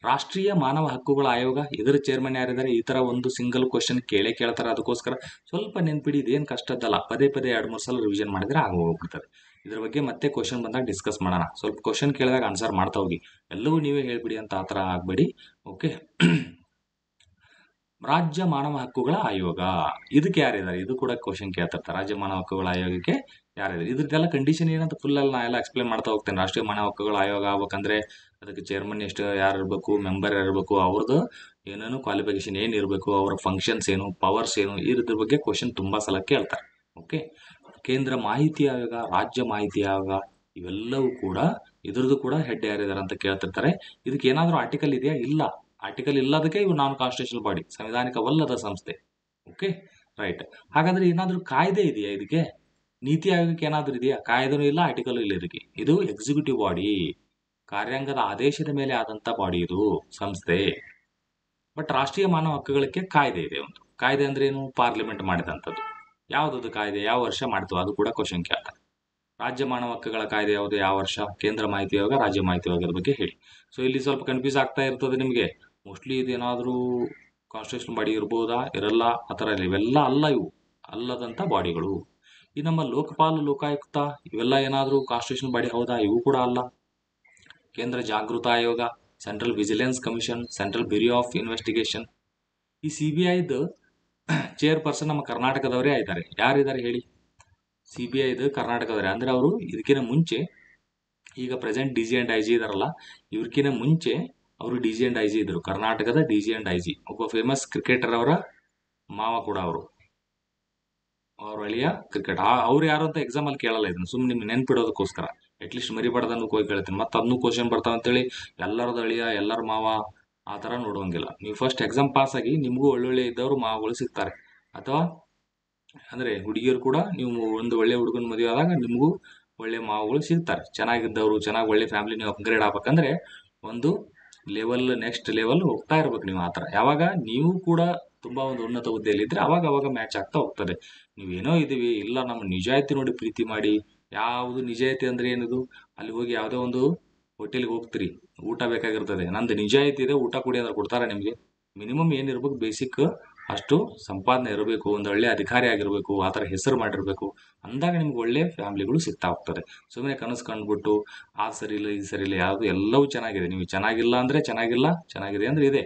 ರಾಷ್ಟ್ರೀಯ ಮಾನವ ಹಕ್ಕುಗಳ ಆಯೋಗ, ಇದರ ಚೇರ್ಮನ್ ಯಾರಿದ್ದಾರೆ? ಈ ತರ ಒಂದು ಸಿಂಗಲ್ ಕ್ವಶನ್ ಕೇಳ್ತಾರೆ. ಅದಕ್ಕೋಸ್ಕರ ಸ್ವಲ್ಪ ನೆನ್ಪಿಡಿ. ಇದೇನು ಕಷ್ಟದ್ದಲ್ಲ. ಪದೇ 2-3 ಸಲ ರಿವಿಷನ್ ಮಾಡಿದ್ರೆ ಆಗೋಗ್ಬಿಡ್ತದೆ. ಇದ್ರ ಬಗ್ಗೆ ಮತ್ತೆ ಕ್ವಶನ್ ಬಂದಾಗ ಡಿಸ್ಕಸ್ ಮಾಡೋಣ. ಸ್ವಲ್ಪ ಕ್ವಶನ್ ಕೇಳಿದಾಗ ಆನ್ಸರ್ ಮಾಡ್ತಾ ಹೋಗಿ. ಎಲ್ಲವೂ ನೀವೇ ಹೇಳ್ಬಿಡಿ ಅಂತ ಆ ಥರ ಆಗಬೇಡಿ. ಓಕೆ, ರಾಜ್ಯ ಮಾನವ ಹಕ್ಕುಗಳ ಆಯೋಗ, ಇದಕ್ಕೆ ಯಾರಿದ್ದಾರೆ? ಇದು ಕೂಡ ಕ್ವಶನ್ ಕೇಳ್ತಿರ್ತಾರೆ. ರಾಜ್ಯ ಮಾನವ ಹಕ್ಕುಗಳ ಆಯೋಗಕ್ಕೆ ಯಾರಿದ್ದಾರೆ? ಇದ್ರದ್ದೆಲ್ಲ ಕಂಡೀಷನ್ ಏನಂತ ಫುಲ್ ಅಲ್ಲಿ ನಾ ಎಲ್ಲ ಎಕ್ಸ್ಪ್ಲೇನ್ ಮಾಡ್ತಾ ಹೋಗ್ತೇನೆ. ರಾಷ್ಟ್ರೀಯ ಮಾನವ ಹಕ್ಕುಗಳ ಆಯೋಗ ಆಗ್ಬೇಕಂದ್ರೆ ಅದಕ್ಕೆ ಚೇರ್ಮನ್ ಎಷ್ಟು ಯಾರು ಇರಬೇಕು, ಮೆಂಬರ್ ಯಾರು ಇರಬೇಕು, ಅವ್ರದ್ದು ಏನೇನು ಕ್ವಾಲಿಫಿಕೇಶನ್ ಏನಿರಬೇಕು, ಅವರ ಫಂಕ್ಷನ್ಸ್ ಏನು, ಪವರ್ಸ್ ಏನು, ಇದ್ರ ಬಗ್ಗೆ ಕ್ವಶನ್ ತುಂಬಾ ಸಲ ಕೇಳ್ತಾರೆ. ಓಕೆ, ಕೇಂದ್ರ ಮಾಹಿತಿ ಆಯೋಗ, ರಾಜ್ಯ ಮಾಹಿತಿ ಆಯೋಗ, ಇವೆಲ್ಲವೂ ಕೂಡ ಇದ್ರದ್ದು ಕೂಡ ಹೆಡ್ ಯಾರಿದ್ದಾರೆ ಅಂತ ಕೇಳ್ತಿರ್ತಾರೆ. ಇದಕ್ಕೆ ಏನಾದರೂ ಆರ್ಟಿಕಲ್ ಇದೆಯಾ? ಇಲ್ಲ. ಆರ್ಟಿಕಲ್ ಇಲ್ಲದಕ್ಕೆ ಇವು ನಾನ್ ಕಾನ್ಸ್ಟಿಟ್ಯೂಷನಲ್ ಬಾಡಿ, ಸಂವಿಧಾನಿಕವಲ್ಲದ ಸಂಸ್ಥೆ. Okay, right. ಹಾಗಾದ್ರೆ ಏನಾದರೂ ಕಾಯ್ದೆ ಇದೆಯಾ ಇದಕ್ಕೆ? ನೀತಿ ಆಯೋಗಕ್ಕೆ ಏನಾದರೂ ಇದೆಯಾ? ಕಾಯ್ದೆನೂ ಇಲ್ಲ, ಆರ್ಟಿಕಲ್ ಇಲ್ಲ ಇದಕ್ಕೆ. ಇದು ಎಕ್ಸಿಕ್ಯೂಟಿವ್ ಬಾಡಿ, ಕಾರ್ಯಾಂಗದ ಆದೇಶದ ಮೇಲೆ ಆದಂತ ಬಾಡಿ ಇದು ಸಂಸ್ಥೆ. ಬಟ್ ರಾಷ್ಟ್ರೀಯ ಮಾನವ ಹಕ್ಕುಗಳಿಗೆ ಕಾಯ್ದೆ ಇದೆ. ಒಂದು ಕಾಯ್ದೆ ಅಂದ್ರೆ ಏನು? ಪಾರ್ಲಿಮೆಂಟ್ ಮಾಡಿದಂಥದ್ದು. ಯಾವುದದು ಕಾಯ್ದೆ? ಯಾವ ವರ್ಷ ಮಾಡ್ತು? ಅದು ಕೂಡ ಕ್ವಶನ್ ಕೇಳ್ತಾರೆ. ರಾಜ್ಯ ಮಾನವ ಹಕ್ಕುಗಳ ಕಾಯ್ದೆ ಯಾವುದು? ಯಾವ ವರ್ಷ? ಕೇಂದ್ರ ಮಾಹಿತಿ ಆಯೋಗ, ರಾಜ್ಯ ಮಾಹಿತಿ ಆಯೋಗದ ಬಗ್ಗೆ ಹೇಳಿ. ಸೊ ಇಲ್ಲಿ ಸ್ವಲ್ಪ ಕನ್ಫ್ಯೂಸ್ ಆಗ್ತಾ ಇರ್ತದೆ ನಿಮಗೆ. ಮೋಸ್ಟ್ಲಿ ಇದೇನಾದರೂ ಕಾನ್ಸ್ಟಿಟ್ಯೂಷನ್ ಬಾಡಿ ಇರ್ಬೋದಾ? ಇರಲ್ಲ. ಆ ಥರ ಇವೆಲ್ಲ ಅಲ್ಲ, ಇವು ಅಲ್ಲದಂಥ ಬಾಡಿಗಳು. ಈ ನಮ್ಮ ಲೋಕಪಾಲ, ಲೋಕಾಯುಕ್ತ ಇವೆಲ್ಲ ಏನಾದರೂ ಕಾನ್ಸ್ಟಿಟ್ಯೂಷನ್ ಬಾಡಿ ಹೌದಾ? ಇವು ಕೂಡ ಅಲ್ಲ. ಕೇಂದ್ರ ಜಾಗೃತ ಆಯೋಗ, central vigilance commission, central bureau of investigation. ಈ CBIದು ಚೇರ್ಪರ್ಸನ್ ನಮ್ಮ ಕರ್ನಾಟಕದವರೇ ಆಗಿದ್ದಾರೆ. ಯಾರಿದ್ದಾರೆ ಹೇಳಿ? CBIದು ಕರ್ನಾಟಕದವರೇ. ಅಂದ್ರೆ ಅವರು ಇದಕ್ಕಿಂತ ಮುಂಚೆ, ಈಗ ಪ್ರೆಸೆಂಟ್ DG and IG ಇದಾರಲ್ಲ, ಇವ್ರಕ್ಕಿಂತ ಮುಂಚೆ ಅವರು DG and IG ಇದ್ರು. ಕರ್ನಾಟಕದ DG and IG ಒಬ್ಬ ಫೇಮಸ್ ಕ್ರಿಕೆಟರ್ ಅವರ ಮಾವ ಕೂಡ ಅವರು, ಅವ್ರ ಅಳಿಯ ಕ್ರಿಕೆಟ್. ಅವ್ರು ಯಾರು ಅಂತ ಎಕ್ಸಾಮ್ ಅಲ್ಲಿ ಕೇಳಲ್ಲ. ಇದನ್ನ ಸುಮ್ಮನೆ ನಿಮ್ಗೆ ನೆನ್ಪಿಡೋದಕ್ಕೋಸ್ಕರ ಅಟ್ಲೀಸ್ಟ್ ಮರಿಬಾರ್ದನ್ನು ಹೋಗಿ ಕೇಳ್ತೀನಿ. ಮತ್ತೆ ಅದನ್ನು ಕ್ವಶನ್ ಬರ್ತಾವ ಅಂತೇಳಿ ಎಲ್ಲರದ್ದು ಅಳಿಯ, ಎಲ್ಲರ ಮಾವ ಆ ಥರ ನೋಡುವಂಗಿಲ್ಲ. ನೀವು ಫಸ್ಟ್ ಎಕ್ಸಾಮ್ ಪಾಸ್ ಆಗಿ ನಿಮಗೂ ಒಳ್ಳೊಳ್ಳೆ ಇದ್ದವರು ಮಾವುಗಳು ಸಿಗ್ತಾರೆ. ಅಥವಾ ಅಂದರೆ ಹುಡುಗಿಯರು ಕೂಡ ನೀವು ಒಂದು ಒಳ್ಳೆ ಹುಡುಗನ ಮದುವೆ ಆದಾಗ ನಿಮಗೂ ಒಳ್ಳೆ ಮಾವುಗಳು ಸಿಗ್ತಾರೆ. ಚೆನ್ನಾಗಿದ್ದವರು, ಚೆನ್ನಾಗಿ ಒಳ್ಳೆ ಫ್ಯಾಮಿಲಿ ನೀವು ಅಪ್ಗ್ರೇಡ್ ಆಗ್ಬೇಕಂದ್ರೆ ಒಂದು ಲೆವೆಲ್, ನೆಕ್ಸ್ಟ್ ಲೆವೆಲ್ ಹೋಗ್ತಾ ಇರ್ಬೇಕು ನೀವು. ಆ ಥರ ಯಾವಾಗ ನೀವು ಕೂಡ ತುಂಬ ಒಂದು ಉನ್ನತ ಹುದ್ದೆಯಲ್ಲಿ ಇದ್ರೆ ಅವಾಗ ಅವಾಗ ಮ್ಯಾಚ್ ಆಗ್ತಾ ಹೋಗ್ತದೆ. ನೀವೇನೋ ಇದೀವಿ, ಇಲ್ಲ ನಮ್ಮ ನಿಜಾಯಿತಿ ನೋಡಿ ಪ್ರೀತಿ ಮಾಡಿ. ಯಾವುದು ನಿಜಾಯಿತಿ ಅಂದ್ರೆ ಏನದು? ಅಲ್ಲಿ ಹೋಗಿ ಯಾವುದೋ ಒಂದು ಹೋಟೆಲ್ಗೆ ಹೋಗ್ತೀರಿ, ಊಟ ಬೇಕಾಗಿರ್ತದೆ, ನಂದು ನಿಜಾಯಿತಿ ಇದೆ, ಊಟ ಕೊಡಿ ಅಂದ್ರೆ ಕೊಡ್ತಾರೆ ನಿಮಗೆ? ಮಿನಿಮಮ್ ಏನಿರ್ಬೇಕು, ಬೇಸಿಕ್ ಅಷ್ಟು ಸಂಪಾದನೆ ಇರಬೇಕು, ಒಂದು ಒಳ್ಳೆ ಅಧಿಕಾರಿ ಆಗಿರಬೇಕು, ಆ ಥರ ಹೆಸರು ಮಾಡಿರಬೇಕು. ಅಂದಾಗ ನಿಮ್ಗೆ ಒಳ್ಳೆ ಫ್ಯಾಮಿಲಿಗಳು ಸಿಗ್ತಾ ಹೋಗ್ತದೆ. ಸುಮ್ಮನೆ ಕನಸು ಕಂಡುಬಿಟ್ಟು ಆ ಸರಿ ಇಲ್ಲ ಈ ಸರಿ ಇಲ್ಲ, ಯಾವುದು ಎಲ್ಲವೂ ಚೆನ್ನಾಗಿದೆ, ನೀವು ಚೆನ್ನಾಗಿಲ್ಲ ಅಂದರೆ ಚೆನ್ನಾಗಿಲ್ಲ, ಚೆನ್ನಾಗಿದೆ ಅಂದರೆ ಇದೆ.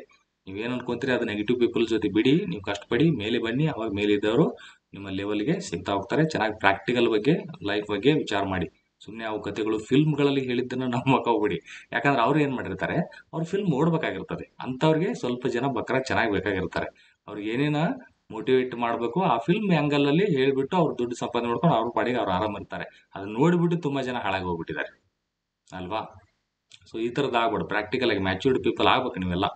ನೀವೇನು ಅನ್ಕೊಂತೀರಿ ಅದು ನೆಗೆಟಿವ್ ಪೀಪಲ್ ಜೊತೆ ಬಿಡಿ, ನೀವು ಕಷ್ಟಪಡಿ ಮೇಲೆ ಬನ್ನಿ, ಅವಾಗ ಮೇಲಿದ್ದವರು ನಿಮ್ಮ ಲೆವೆಲ್ಗೆ ಸಿಗ್ತಾ ಹೋಗ್ತಾರೆ. ಚೆನ್ನಾಗಿ ಪ್ರಾಕ್ಟಿಕಲ್ ಬಗ್ಗೆ, ಲೈಫ್ ಬಗ್ಗೆ ವಿಚಾರ ಮಾಡಿ. ಸುಮ್ಮನೆ ಅವು ಕಥೆಗಳು ಫಿಲ್ಮ್ಗಳಲ್ಲಿ ಹೇಳಿದ್ದನ್ನು ನಂಬಕ್ಕೆ ಹೋಗ್ಬಿಡಿ. ಯಾಕಂದ್ರೆ ಅವ್ರು ಏನು ಮಾಡಿರ್ತಾರೆ, ಅವ್ರು ಫಿಲ್ಮ್ ಓಡ್ಬೇಕಾಗಿರ್ತದೆ. ಅಂಥವ್ರಿಗೆ ಸ್ವಲ್ಪ ಜನ ಬಕ್ರ ಚೆನ್ನಾಗಿ ಬೇಕಾಗಿರ್ತಾರೆ. ಅವ್ರಿಗೆ ಏನೇನ ಮೋಟಿವೇಟ್ ಮಾಡಬೇಕು ಆ ಫಿಲ್ಮ್ ಆ್ಯಂಗಲಲ್ಲಿ ಹೇಳಿಬಿಟ್ಟು ಅವ್ರು ದುಡ್ಡು ಸಂಪಾದನೆ ಮಾಡ್ಕೊಂಡು ಅವ್ರ ಪಾಡಿಗೆ ಅವ್ರು ಆರಾಮ ಇರ್ತಾರೆ. ಅದನ್ನ ನೋಡಿಬಿಟ್ಟು ತುಂಬ ಜನ ಹಾಳಾಗಿ ಹೋಗ್ಬಿಟ್ಟಿದ್ದಾರೆ ಅಲ್ವಾ? ಸೊ ಈ ಥರದ್ದು ಆಗ್ಬಿಡು, ಪ್ರಾಕ್ಟಿಕಲ್ ಆಗಿ ಮ್ಯಾಚ್ಯೂರ್ಡ್ ಪೀಪಲ್ ಆಗ್ಬೇಕು ನೀವೆಲ್ಲ.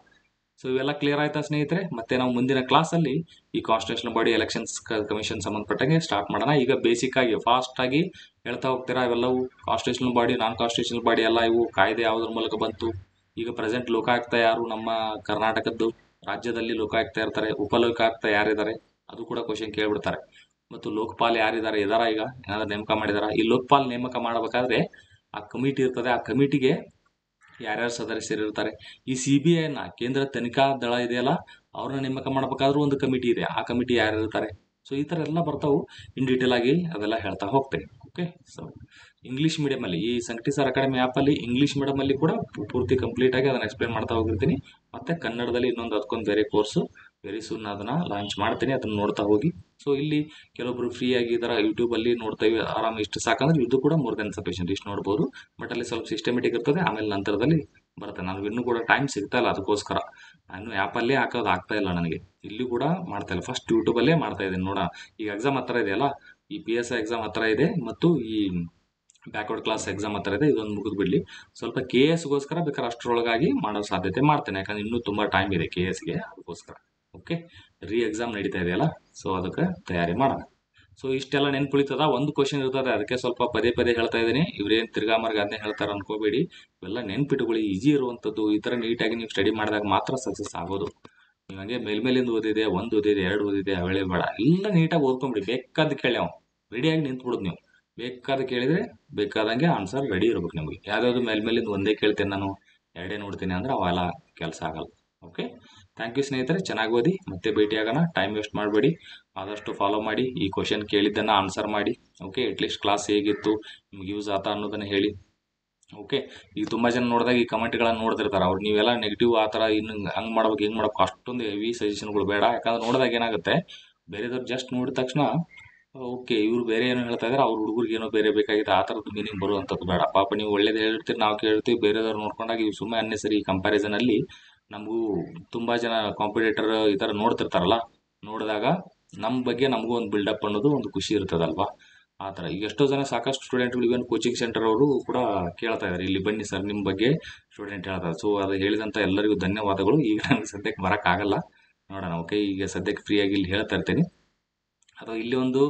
ಸೊ ಇವೆಲ್ಲ ಕ್ಲಿಯರ್ ಆಯ್ತಾ ಸ್ನೇಹಿತರೆ? ಮತ್ತೆ ನಾವು ಮುಂದಿನ ಕ್ಲಾಸಲ್ಲಿ ಈ ಕಾನ್ಸ್ಟಿಟ್ಯೂಷನಲ್ ಬಾಡಿ ಎಲೆಕ್ಷನ್ಸ್ ಕಮಿಷನ್ ಸಂಬಂಧಪಟ್ಟಂಗೆ ಸ್ಟಾರ್ಟ್ ಮಾಡೋಣ. ಈಗ ಬೇಸಿಕ್ ಆಗಿ ಫಾಸ್ಟ್ ಆಗಿ ಹೇಳ್ತಾ ಹೋಗ್ತೀರಾ ಇವೆಲ್ಲವೂ. ಕಾನ್ಸ್ಟಿಟ್ಯೂಷನಲ್ ಬಾಡಿ, ನಾನ್ ಕಾನ್ಸ್ಟಿಟ್ಯೂಷನಲ್ ಬಾಡಿ ಎಲ್ಲ ಇವು ಕಾಯ್ದೆ ಯಾವುದ್ರ ಮೂಲಕ ಬಂತು, ಈಗ ಪ್ರೆಸೆಂಟ್ ಲೋಕಾಯುಕ್ತ ಯಾರು ನಮ್ಮ ಕರ್ನಾಟಕದ್ದು, ರಾಜ್ಯದಲ್ಲಿ ಲೋಕಾಯುಕ್ತ ಇರ್ತಾರೆ, ಉಪಲೋಕಾಯುಕ್ತ ಯಾರಿದ್ದಾರೆ ಅದು ಕೂಡ ಕ್ವಶನ್ ಕೇಳ್ಬಿಡ್ತಾರೆ. ಮತ್ತು ಲೋಕಪಾಲ್ ಯಾರಿದ್ದಾರೆ, ಇದಾರ ಈಗ ಏನಾದ್ರು ನೇಮಕ ಮಾಡಿದಾರ? ಈ ಲೋಕಪಾಲ್ ನೇಮಕ ಮಾಡಬೇಕಾದ್ರೆ ಆ ಕಮಿಟಿ ಇರ್ತದೆ, ಆ ಕಮಿಟಿಗೆ ಯಾರ್ಯಾರು ಸದಸ್ಯರು ಇರ್ತಾರೆ. ಈ CBIನ ಕೇಂದ್ರ ತನಿಖಾ ದಳ ಇದೆಯಲ್ಲ, ಅವ್ರನ್ನ ನೇಮಕ ಮಾಡಬೇಕಾದ್ರೂ ಒಂದು ಕಮಿಟಿ ಇದೆ, ಆ ಕಮಿಟಿ ಯಾರು ಇರ್ತಾರೆ. ಸೊ ಈ ಥರ ಎಲ್ಲ ಬರ್ತಾವು. ಇನ್ ಡೀಟೇಲ್ ಆಗಿ ಅದೆಲ್ಲ ಹೇಳ್ತಾ ಹೋಗ್ತೇನೆ. ಓಕೆ, ಸೊ ಇಂಗ್ಲೀಷ್ ಮೀಡಿಯಮಲ್ಲಿ ಈ ಸಂಕಟಿ ಸರ್ ಅಕಾಡೆಮಿ ಆ್ಯಪಲ್ಲಿ ಇಂಗ್ಲೀಷ್ ಮೀಡಿಯಮಲ್ಲಿ ಕೂಡ ಪೂರ್ತಿ ಕಂಪ್ಲೀಟ್ ಆಗಿ ಅದನ್ನು ಎಕ್ಸ್ಪ್ಲೇನ್ ಮಾಡ್ತಾ ಹೋಗಿರ್ತೀನಿ. ಮತ್ತು ಕನ್ನಡದಲ್ಲಿ ಇನ್ನೊಂದು ಅದಕ್ಕೊಂದು ಬೇರೆ ಕೋರ್ಸು ವೆರಿ ಸೂನ್ ಅದನ್ನು ಲಾಂಚ್ ಮಾಡ್ತೀನಿ, ಅದನ್ನು ನೋಡ್ತಾ ಹೋಗಿ. ಸೊ ಇಲ್ಲಿ ಕೆಲವೊಬ್ರು ಫ್ರೀ ಆಗಿ ಇದರ ಯೂಟ್ಯೂಬಲ್ಲಿ ನೋಡ್ತೇವೆ, ಆರಾಮ್ ಇಷ್ಟು ಸಾಕಂದ್ರೆ ಇದು ಕೂಡ ಮೋರ್ ದೆನ್ ಸಫಿಷಿಯಂಟ್, ಇಷ್ಟು ನೋಡ್ಬೋದು. ಬಟ್ ಅಲ್ಲಿ ಸ್ವಲ್ಪ ಸಿಸ್ಟಮೆಟಿಕ್ ಇರ್ತದೆ, ಆಮೇಲೆ ನಂತರದಲ್ಲಿ ಬರುತ್ತೆ. ನನಗೆ ಇನ್ನೂ ಕೂಡ ಟೈಮ್ ಸಿಗ್ತಾ ಇಲ್ಲ, ಅದಕ್ಕೋಸ್ಕರ ನಾನು ಆ್ಯಪಲ್ಲೇ ಹಾಕೋದು ಆಗ್ತಾ ಇಲ್ಲ ನನಗೆ. ಇಲ್ಲಿ ಕೂಡ ಮಾಡ್ತಾ ಇಲ್ಲ, ಫಸ್ಟ್ ಯೂಟ್ಯೂಬಲ್ಲೇ ಮಾಡ್ತಾ ಇದ್ದೀನಿ. ನೋಡೋಣ, ಈಗ ಎಕ್ಸಾಮ್ ಹತ್ರ ಇದೆಯಲ್ಲ, ಈ PSI ಎಕ್ಸಾಮ್ ಹತ್ರ ಇದೆ ಮತ್ತು ಈ ಬ್ಯಾಕ್ವರ್ಡ್ ಕ್ಲಾಸ್ ಎಕ್ಸಾಮ್ ಹತ್ರ ಇದೆ, ಇದೊಂದು ಮುಗಿದು ಬಿಡಲಿ. ಸ್ವಲ್ಪ KSಗೋಸ್ಕರ ಬೇಕಾದ್ರೆ ಅಷ್ಟರೊಳಗಾಗಿ ಮಾಡೋ ಸಾಧ್ಯತೆ ಮಾಡ್ತೇನೆ, ಯಾಕಂದ್ರೆ ಇನ್ನೂ ತುಂಬ ಟೈಮ್ ಇದೆ KSಗೆ, ಅದಕ್ಕೋಸ್ಕರ. ಓಕೆ, ಎಕ್ಸಾಮ್ ನಡೀತಾ ಇದೆಯಲ್ಲ, ಸೊ ಅದಕ್ಕೆ ತಯಾರಿ ಮಾಡೋಣ. ಸೊ ಇಷ್ಟೆಲ್ಲ ನೆನ್ಪುಳಿತದ, ಒಂದು ಕ್ವಶನ್ ಇರ್ತದೆ, ಅದಕ್ಕೆ ಸ್ವಲ್ಪ ಪದೇ ಪದೇ ಹೇಳ್ತಾ ಇದ್ದೀನಿ. ಇವ್ರೇನು ತಿರ್ಗಾಮರ್ಗ ಅದನ್ನೇ ಹೇಳ್ತಾರೆ ಅನ್ಕೋಬೇಡಿ, ಇವೆಲ್ಲ ನೆನ್ಪಿಟ್ಕೊಳ್ಳಿ, ಈಜಿ ಇರುವಂಥದ್ದು. ಈ ಥರ ನೀಟಾಗಿ ನೀವು ಸ್ಟಡಿ ಮಾಡಿದಾಗ ಮಾತ್ರ ಸಕ್ಸಸ್ ಆಗೋದು. ನೀವು ಹಂಗೆ ಮೇಲ್ಮೇಲಿಂದ ಓದಿದೆ, ಒಂದು ಓದಿದೆ, ಎರಡು ಓದಿದೆ, ಅವೇಳೆ ಬೇಡ, ಎಲ್ಲ ನೀಟಾಗಿ ಓದ್ಕೊಂಬಿಡಿ. ಬೇಕಾದ ಕೇಳಿ ಅವ್ನು ರೆಡಿಯಾಗಿ ನಿಂತ್ಬಿಡೋದು ನೀವು. ಬೇಕಾದ ಕೇಳಿದರೆ ಬೇಕಾದಂಗೆ ಆನ್ಸರ್ ರೆಡಿ ಇರ್ಬೇಕು ನಿಮಗೆ. ಯಾವುದಾದ್ರು ಮೇಲ್ಮೇಲಿಂದ ಒಂದೇ ಕೇಳ್ತೇನೆ ನಾನು, ಎರಡೇ ನೋಡ್ತೀನಿ ಅಂದರೆ ಅವೆಲ್ಲ ಕೆಲಸ ಆಗಲ್ಲ. ಓಕೆ, ಥ್ಯಾಂಕ್ ಯು ಸ್ನೇಹಿತರೆ, ಚೆನ್ನಾಗಿ ಓದಿ, ಮತ್ತೆ ಭೇಟಿಯಾಗೋಣ. ಟೈಮ್ ವೇಸ್ಟ್ ಮಾಡಬೇಡಿ, ಆದಷ್ಟು ಫಾಲೋ ಮಾಡಿ, ಈ ಕ್ವಶನ್ ಕೇಳಿದ್ದನ್ನು ಆನ್ಸರ್ ಮಾಡಿ. ಓಕೆ, ಅಟ್ಲೀಸ್ಟ್ ಕ್ಲಾಸ್ ಹೇಗಿತ್ತು, ನಿಮ್ಗೆ ಯೂಸ್ ಆತ ಅನ್ನೋದನ್ನು ಹೇಳಿ. ಓಕೆ, ಈಗ ತುಂಬ ಜನ ನೋಡಿದಾಗ ಈ ಕಮೆಂಟ್ಗಳನ್ನು ನೋಡ್ತಿರ್ತಾರೆ, ಅವ್ರು ನೀವೆಲ್ಲ ನೆಗೆಟಿವ್ ಆ ಥರ ಇನ್ನು ಹಂಗೆ ಮಾಡ್ಬೇಕು ಹಿಂಗೆ ಮಾಡ್ಬೇಕು ಅಷ್ಟೊಂದು ಹೆವಿ ಸಜೆಷನ್ಗಳು ಬೇಡ. ಯಾಕಂದ್ರೆ ನೋಡಿದಾಗ ಏನಾಗುತ್ತೆ, ಬೇರೆದವ್ರು ಜಸ್ಟ್ ನೋಡಿದ ತಕ್ಷಣ ಓಕೆ ಇವ್ರು ಬೇರೆ ಏನೋ ಹೇಳ್ತಾ ಇದ್ದಾರೆ, ಅವ್ರ ಹುಡುಗರಿಗೆ ಏನೋ ಬೇರೆ ಬೇಕಾಗಿದೆ, ಆ ಥರದ್ದು ಮೀನಿಂಗ್ ಬರುವಂಥದ್ದು ಬೇಡ. ಪಾಪ ನೀವು ಒಳ್ಳೇದು ಹೇಳಿರ್ತೀರಿ, ನಾವು ಕೇಳ್ತೀವಿ, ಬೇರೆದವ್ರು ನೋಡ್ಕೊಂಡಾಗ ಇವು ಸುಮ್ಮನೆ ಅನ್ನೆಸರಿ ಕಂಪ್ಯಾರಿಸನಲ್ಲಿ ನಮಗೂ ತುಂಬ ಜನ ಕಾಂಪಿಟೇಟರ್ ಈ ಥರ ನೋಡ್ತಿರ್ತಾರಲ್ಲ, ನೋಡಿದಾಗ ನಮ್ಮ ಬಗ್ಗೆ ನಮಗೂ ಒಂದು ಬಿಲ್ಡಪ್ ಅನ್ನೋದು ಒಂದು ಖುಷಿ ಇರ್ತದಲ್ವಾ. ಆ ಥರ ಈಗ ಎಷ್ಟೋ ಜನ ಸಾಕಷ್ಟು ಸ್ಟೂಡೆಂಟ್ಗಳು ಇವನ್ ಕೋಚಿಂಗ್ ಸೆಂಟರ್ ಅವರು ಕೂಡ ಕೇಳ್ತಾ ಇದ್ದಾರೆ, ಇಲ್ಲಿ ಬನ್ನಿ ಸರ್ ನಿಮ್ಮ ಬಗ್ಗೆ ಸ್ಟೂಡೆಂಟ್ ಹೇಳ್ತಾರೆ. ಸೊ ಅದು ಹೇಳಿದಂಥ ಎಲ್ಲರಿಗೂ ಧನ್ಯವಾದಗಳು. ಈಗ ನನಗೆ ಸದ್ಯಕ್ಕೆ ಬರೋಕ್ಕಾಗಲ್ಲ, ನೋಡೋಣ. ಓಕೆ, ಈಗ ಸದ್ಯಕ್ಕೆ ಫ್ರೀಯಾಗಿ ಇಲ್ಲಿ ಹೇಳ್ತಾ ಇರ್ತೀನಿ. ಅಥವಾ ಇಲ್ಲಿ ಒಂದು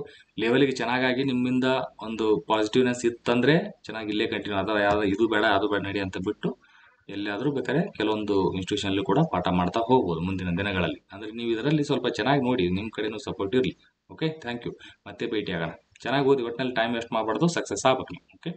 ಲೆವೆಲ್ಗೆ ಚೆನ್ನಾಗಾಗಿ ನಿಮ್ಮಿಂದ ಒಂದು ಪಾಸಿಟಿವ್ನೆಸ್ ಇತ್ತಂದರೆ ಚೆನ್ನಾಗಿ ಇಲ್ಲೇ ಕಂಟಿನ್ಯೂ, ಅಥವಾ ಯಾವ್ದು ಇದು ಬೇಡ ಅದು ಬೇಡ ನಡಿ ಅಂತ ಬಿಟ್ಟು ಎಲ್ಲಿಯಾದರೂ ಬೇಕಾದ್ರೆ ಕೆಲವೊಂದು ಇನ್ಸ್ಟಿಟ್ಯೂಷನಲ್ಲಿ ಕೂಡ ಪಾಠ ಮಾಡ್ತಾ ಹೋಗ್ಬೋದು ಮುಂದಿನ ದಿನಗಳಲ್ಲಿ. ಅಂದರೆ ನೀವು ಇದರಲ್ಲಿ ಸ್ವಲ್ಪ ಚೆನ್ನಾಗಿ ನೋಡಿ, ನಿಮ್ಮ ಕಡೆನೂ ಸಪೋರ್ಟ್ ಇರಲಿ. ಓಕೆ, ಥ್ಯಾಂಕ್ ಯು, ಮತ್ತೆ ಭೇಟಿ ಆಗೋಣ. ಚೆನ್ನಾಗಿ ಓದಿ, ಒಟ್ಟಿನಲ್ಲಿ ಟೈಮ್ ವೇಸ್ಟ್ ಮಾಡಬಾರ್ದು, ಸಕ್ಸಸ್ ಆಗ್ಬೇಕು ನೀವು. ಓಕೆ.